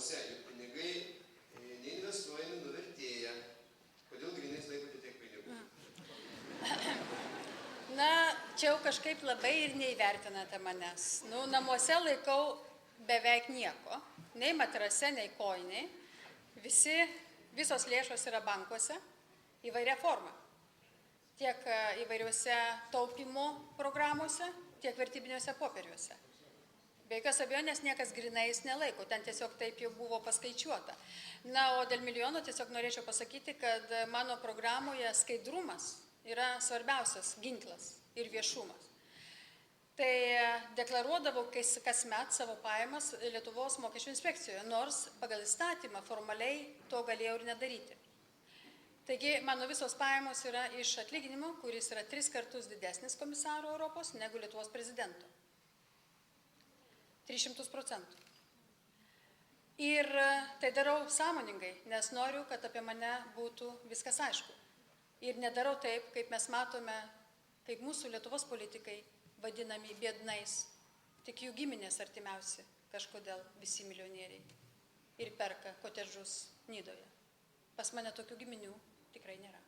namuose ir pinigai neinvestuojami, nuvertėja. Kodėl grynais laikote tiek pinigų? Na, čia jau kažkaip labai ir neįvertinate manęs. Nu, namuose laikau beveik nieko. Nei matrase, nei kojiniai. Visos lėšos yra bankuose įvairia forma. Tiek įvairiuose taupimo programuose, tiek vertybiniuose popieriuose. Be jokios abejonės niekas grynais nelaiko, ten tiesiog taip jau buvo paskaičiuota. Na, o dėl milijono tiesiog norėčiau pasakyti, kad mano programoje skaidrumas yra svarbiausias ginklas ir viešumas. Tai deklaruodavau kasmet savo pajamas Lietuvos mokesčių inspekcijoje, nors pagal įstatymą formaliai to galėjau ir nedaryti. Taigi mano visos pajamos yra iš atlyginimo, kuris yra 3 kartus didesnis komisaro Europos negu Lietuvos prezidento. 300%. Ir tai darau sąmoningai, nes noriu, kad apie mane būtų viskas aišku. Ir nedarau taip, kaip mes matome, kaip mūsų Lietuvos politikai vadinami biednais, tik jų giminės artimiausi kažkodėl visi milijonieriai ir perka kotedžus Nidoje. Pas mane tokių giminių tikrai nėra.